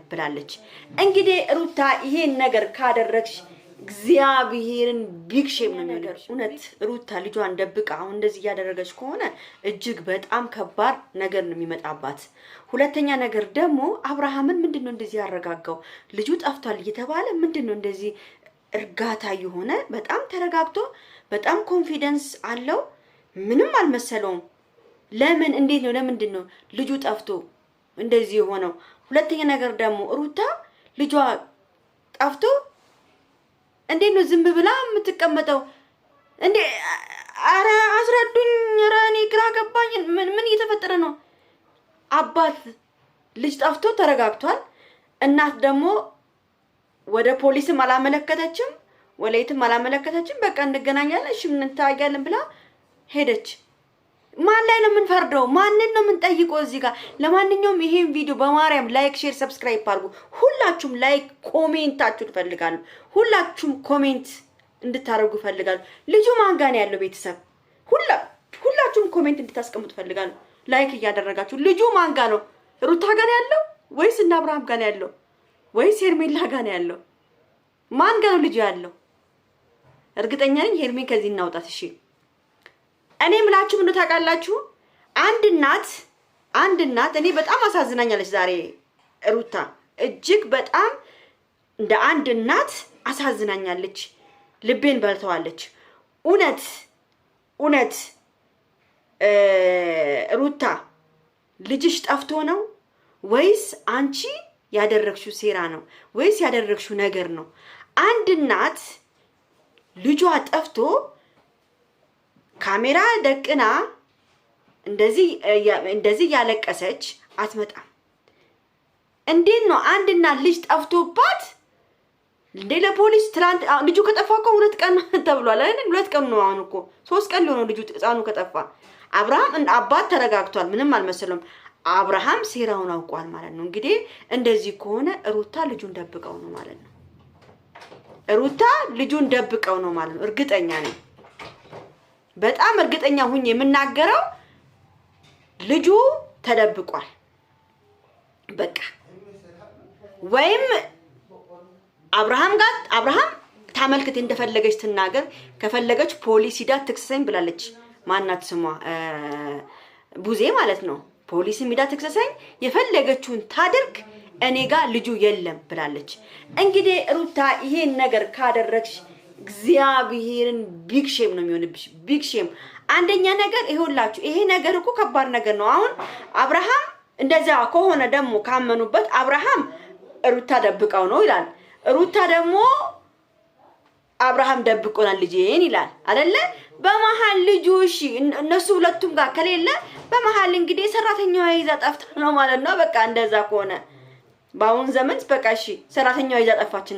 ብላለች። እንግዲህ ሩታ ይሄን ነገር ካደረግሽ እግዚአብሔርን ቢግ ሼም ነው ነገር። እውነት ሩታ ልጇን ደብቃ አሁን እንደዚህ ያደረገች ከሆነ እጅግ በጣም ከባድ ነገር ነው የሚመጣባት። ሁለተኛ ነገር ደግሞ አብርሃምን ምንድነው እንደዚህ ያረጋጋው? ልጁ ጠፍቷል እየተባለ ምንድነው እንደዚህ እርጋታ የሆነ በጣም ተረጋግቶ በጣም ኮንፊደንስ አለው። ምንም አልመሰለውም። ለምን እንዴት ነው ለምንድነው ልጁ ጠፍቶ እንደዚህ የሆነው? ሁለተኛ ነገር ደግሞ ሩታ ልጇ ጠፍቶ እንዴት ነው ዝም ብላ የምትቀመጠው እንዴ? አረ አስረዱኝ። አረ እኔ ግራ ገባኝ። ምን እየተፈጠረ ነው? አባት ልጅ ጠፍቶ ተረጋግቷል። እናት ደግሞ ወደ ፖሊስም አላመለከተችም፣ ወለይትም አላመለከተችም። በቃ እንገናኛለን እሺ እንታያለን ብላ ሄደች። ማን ላይ ነው የምንፈርደው? ማንን ነው የምንጠይቀው እዚህ ጋር? ለማንኛውም ይሄን ቪዲዮ በማርያም ላይክ፣ ሼር፣ ሰብስክራይብ አድርጉ። ሁላችሁም ላይክ ኮሜንታችሁ ፈልጋለሁ። ሁላችሁም ኮሜንት እንድታደርጉ ፈልጋለሁ። ልጁ ማን ጋር ነው ያለው? ቤተሰብ ሁላችሁም ኮሜንት እንድታስቀምጡ ፈልጋለሁ። ላይክ እያደረጋችሁ ልጁ ማን ጋር ነው? ሩታ ጋር ነው ያለው ወይስ እና አብርሃም ጋር ነው ያለው ወይስ ሄርሜላ ጋር ነው ያለው? ማን ጋር ነው ልጁ ያለው? እርግጠኛ ነኝ ሄርሜን ከዚህ እናውጣት። እሺ እኔ ምላችሁ ምን ታውቃላችሁ? አንድ እናት እኔ በጣም አሳዝናኛለች ዛሬ ሩታ እጅግ በጣም እንደ አንድ እናት አሳዝናኛለች። ልቤን በልተዋለች። እውነት ሩታ ልጅሽ ጠፍቶ ነው ወይስ አንቺ ያደረግሽው ሴራ ነው ወይስ ያደረግሽው ነገር ነው? አንድ እናት ልጇ ጠፍቶ ካሜራ ደቅና እንደዚህ ያለቀሰች አትመጣም። እንዴት ነው አንድ እናት ልጅ ጠፍቶባት እንዴ ለፖሊስ ትላንት ልጁ ከጠፋ እኮ 2 ቀን ተብሏል አይደል? 2 ቀን ነው አሁን እኮ 3 ቀን ሊሆነው ልጁ ህፃኑ ከጠፋ። አብርሃም አባት ተረጋግቷል፣ ምንም አልመሰለም። አብርሃም ሴራውን አውቋል ማለት ነው። እንግዲህ እንደዚህ ከሆነ ሩታ ልጁን ደብቀው ነው ማለት ነው። ሩታ ልጁን ደብቀው ነው ማለት ነው። እርግጠኛ ነኝ፣ በጣም እርግጠኛ ሁኜ የምናገረው ልጁ ተደብቋል። በቃ ወይም አብርሃም ታመልክት እንደፈለገች ትናገር፣ ከፈለገች ፖሊስ ሂዳ ትክሰሰኝ ብላለች። ማናት ስሟ? ቡዜ ማለት ነው። ፖሊስ ሂዳ ትክሰሰኝ፣ የፈለገችውን ታድርግ፣ እኔ ጋር ልጁ የለም ብላለች። እንግዲህ ሩታ ይሄን ነገር ካደረግሽ እግዚአብሔርን ቢግ ሼም ነው የሚሆንብሽ። ቢግ ሼም። አንደኛ ነገር ይሁላችሁ፣ ይሄ ነገር እኮ ከባድ ነገር ነው። አሁን አብርሃም እንደዛ ከሆነ ደግሞ ካመኑበት አብርሃም ሩታ ደብቀው ነው ይላል። ሩታ ደግሞ አብርሃም ደብቆናል ልጄን ይላል አይደለ? በመሃል ልጁ እሺ እነሱ ሁለቱም ጋር ከሌለ በመሃል እንግዲህ ሰራተኛዋ ይዛ ጠፍታ ነው ማለት ነው። በቃ እንደዛ ከሆነ በአሁን ዘመን በቃ እሺ ሰራተኛዋ ይዛ ጠፋችን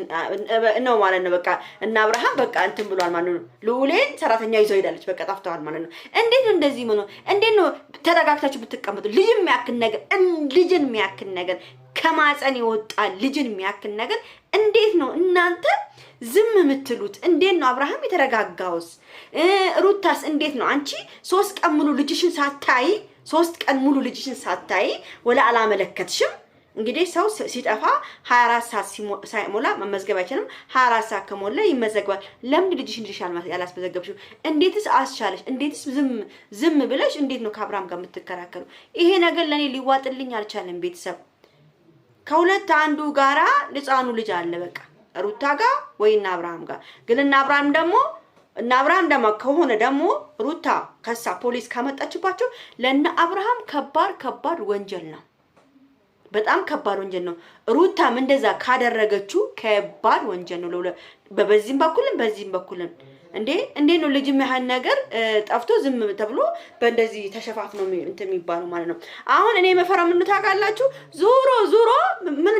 ነው ማለት ነው። በቃ እና አብርሃም በቃ እንትን ብሏል ማለት ነው። ልዑሌን ሰራተኛዋ ይዘው ሄዳለች፣ በቃ ጠፍተዋል ማለት ነው። እንዴት ነው እንደዚህ ነው? እንዴት ነው ተረጋግታችሁ ብትቀመጡ? ልጅን የሚያክል ነገር ከማጸን የወጣ ልጅን የሚያክል ነገር እንዴት ነው እናንተ ዝም የምትሉት? እንዴት ነው አብርሃም የተረጋጋውስ? ሩታስ እንዴት ነው? አንቺ 3 ቀን ሙሉ ልጅሽን ሳታይ ወላ አላመለከትሽም? እንግዲህ ሰው ሲጠፋ 24 ሰዓት ሳይሞላ መመዝገብ አይችልም። 24 ሰዓት ከሞላ ይመዘግባል። ለምን ልጅሽን ያላስመዘገብሽው? እንዴትስ አስቻለሽ? እንዴትስ ዝም ብለሽ እንዴት ነው ከአብርሃም ጋር የምትከራከሩ? ይሄ ነገር ለኔ ሊዋጥልኝ አልቻለም። ቤተሰብ ከሁለት አንዱ ጋራ ህፃኑ ልጅ አለ በቃ ሩታ ጋር ወይና አብርሃም ጋር። ግን እና አብርሃም ደግሞ ከሆነ ደግሞ ሩታ ከሳ ፖሊስ ካመጣችባቸው ለና አብርሃም ከባድ ወንጀል ነው። በጣም ከባድ ወንጀል ነው። ሩታም እንደዛ ካደረገችው ከባድ ወንጀል ነው። በዚህም በኩልም እንዴ ነው ልጅ መሐን ነገር ጠፍቶ ዝም ተብሎ በእንደዚህ ተሸፋፍኖ እንትን የሚባለው ማለት ነው። አሁን እኔ መፈራም ምን ታውቃላችሁ? ዙሮ ምን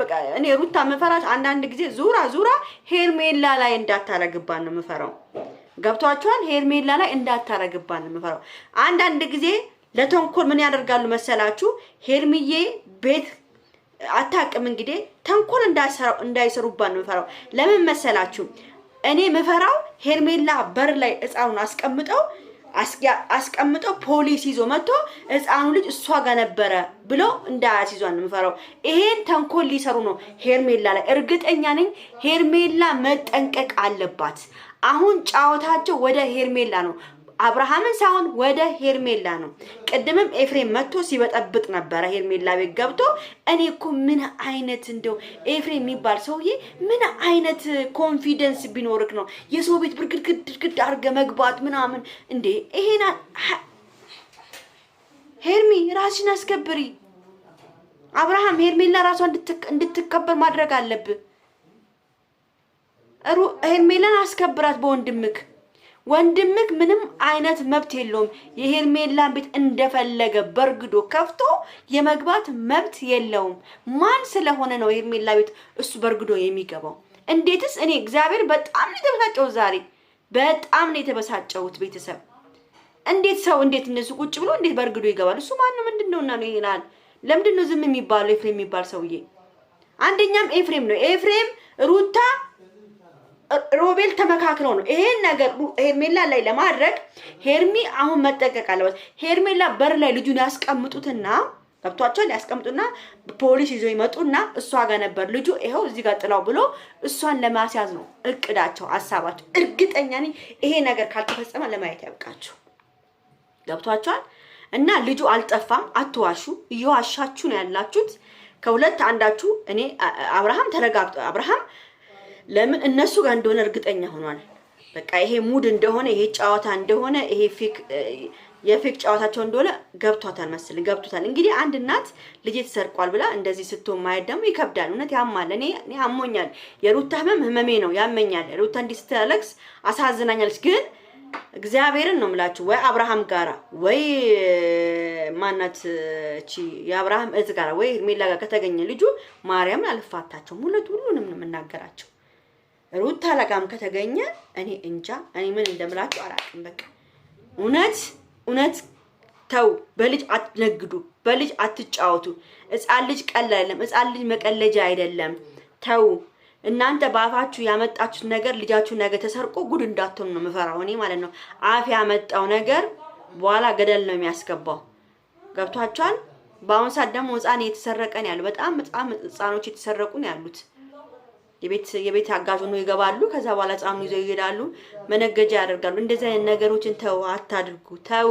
በቃ እኔ ሩታ መፈራት አንዳንድ ጊዜ ዙራ ሄርሜላ ላይ እንዳታረግባን ነው መፈራው። ገብቷችኋል? ሄርሜላ ላይ እንዳታረግባን ነው መፈራው። አንዳንድ ጊዜ ለተንኮል ምን ያደርጋሉ መሰላችሁ? ሄርሚዬ ቤት አታውቅም እንግዲህ ተንኮል እንዳይሰሩባን ነው መፈራው። ለምን መሰላችሁ? እኔ መፈራው ሄርሜላ በር ላይ ህፃኑን አስቀምጠው አስቀምጠው ፖሊስ ይዞ መጥቶ ህፃኑ ልጅ እሷ ጋር ነበረ ብሎ እንዳያስይዟን ነው የምፈራው። ይሄን ተንኮል ሊሰሩ ነው ሄርሜላ ላይ እርግጠኛ ነኝ። ሄርሜላ መጠንቀቅ አለባት። አሁን ጫወታቸው ወደ ሄርሜላ ነው፣ አብርሃምን ሳይሆን ወደ ሄርሜላ ነው። ቅድምም ኤፍሬም መጥቶ ሲበጠብጥ ነበረ ሄርሜላ ቤት ገብቶ። እኔ እኮ ምን አይነት እንደው ኤፍሬም የሚባል ሰውዬ ምን አይነት ኮንፊደንስ ቢኖርክ ነው የሰው ቤት ብርግድ አድርገህ መግባት ምናምን እንዴ? ይሄና ሄርሚ ራስሽን አስከብሪ። አብርሃም ሄርሜላ ራሷ እንድትከበር ማድረግ አለብህ። ሄርሜላን አስከብራት በወንድምክ። ወንድምክ ምንም አይነት መብት የለውም። የሄርሜላን ቤት እንደፈለገ በርግዶ ከፍቶ የመግባት መብት የለውም። ማን ስለሆነ ነው ሄርሜላ ቤት እሱ በርግዶ የሚገባው? እንዴትስ? እኔ እግዚአብሔር በጣም ነው የተበሳጨሁት ዛሬ፣ በጣም ነው የተበሳጨሁት። ቤተሰብ እንዴት ሰው እንዴት እነሱ ቁጭ ብሎ እንዴት በርግዶ ይገባል? እሱ ማን ነው? ምንድነውና ነው ይላል? ለምንድን ነው ዝም የሚባለው? ኤፍሬም የሚባል ሰውዬ አንደኛም ኤፍሬም ነው። ኤፍሬም ሩታ ሮቤል ተመካክረው ነው ይሄን ነገር ሄርሜላ ላይ ለማድረግ። ሄርሚ አሁን መጠቀቅ አለበት። ሄርሜላ በር ላይ ልጁን ያስቀምጡትና ገብቷቸዋል። ያስቀምጡና ፖሊስ ይዞ ይመጡና እሷ ጋር ነበር ልጁ ይሄው እዚህ ጋር ጥላው ብሎ እሷን ለማስያዝ ነው እቅዳቸው፣ ሀሳባቸው። እርግጠኛ ነኝ ይሄ ነገር ካልተፈጸመ ለማየት ያብቃችሁ። ገብቷቸዋል። እና ልጁ አልጠፋም። አትዋሹ። እየዋሻችሁ ነው ያላችሁት። ከሁለት አንዳችሁ እኔ አብርሃም ተረጋግጦ አብርሃም ለምን እነሱ ጋር እንደሆነ እርግጠኛ ሆኗል። በቃ ይሄ ሙድ እንደሆነ ይሄ ጫዋታ እንደሆነ ይሄ የፌክ ጫዋታቸው እንደሆነ ገብቷታል መሰለኝ፣ ገብቷታል። እንግዲህ አንድ እናት ልጄ ተሰርቋል ብላ እንደዚህ ስትሆን ማየት ደግሞ ይከብዳል። እውነት ያማል። እኔ አሞኛል። የሩታ ህመሜ ነው ያመኛል። ሩታ እንዲህ ስትለቅስ አሳዝናኛለች። ግን እግዚአብሔርን ነው የምላችሁ ወይ አብርሃም ጋራ ወይ ማናት እቺ የአብርሃም እህት ጋራ ወይ ሄርሜላ ጋር ከተገኘ ልጁ ማርያምን አልፋታቸውም። ሁሉንም ነው የምናገራቸው። ሩታ ለጋም ከተገኘ እኔ እንጃ፣ እኔ ምን እንደምላችሁ አላውቅም። በቃ እውነት ተው። በልጅ አትነግዱ፣ በልጅ አትጫወቱ። ሕፃን ልጅ ቀላል አይደለም። ሕፃን ልጅ መቀለጃ አይደለም። ተው። እናንተ በአፋችሁ ያመጣችሁት ነገር ልጃችሁ ነገ ተሰርቆ ጉድ እንዳትሆኑ ነው የምፈራው እኔ ማለት ነው። አፍ ያመጣው ነገር በኋላ ገደል ነው የሚያስገባው። ገብቷችኋል? በአሁን ሰዓት ደግሞ ሕፃን እየተሰረቀ ነው ያለው። በጣም ሕፃኖች እየተሰረቁ ነው ያሉት። የቤት አጋዥ ነው ይገባሉ። ከዛ በኋላ ጻሙ ይዘው ይሄዳሉ፣ መነገጃ ያደርጋሉ። እንደዚህ አይነት ነገሮችን ተው፣ አታድርጉ። ተው፣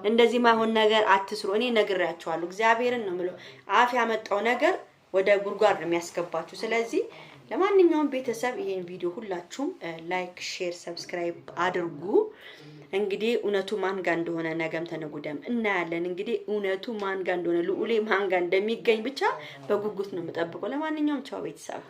እንደዚህ ማይሆን ነገር አትስሩ። እኔ ነግሬያቸዋለሁ። እግዚአብሔርን ነው የምለው። አፍ ያመጣው ነገር ወደ ጉድጓድ ነው የሚያስገባችሁ። ስለዚህ ለማንኛውም ቤተሰብ ይሄን ቪዲዮ ሁላችሁም ላይክ፣ ሼር፣ ሰብስክራይብ አድርጉ። እንግዲህ እውነቱ ማን ጋር እንደሆነ ነገም ተነጉደም እናያለን። እንግዲህ እውነቱ ማን ጋር እንደሆነ ልዑሌ ማን ጋር እንደሚገኝ ብቻ በጉጉት ነው የምጠብቀው። ለማንኛውም ቻው ቤተሰብ።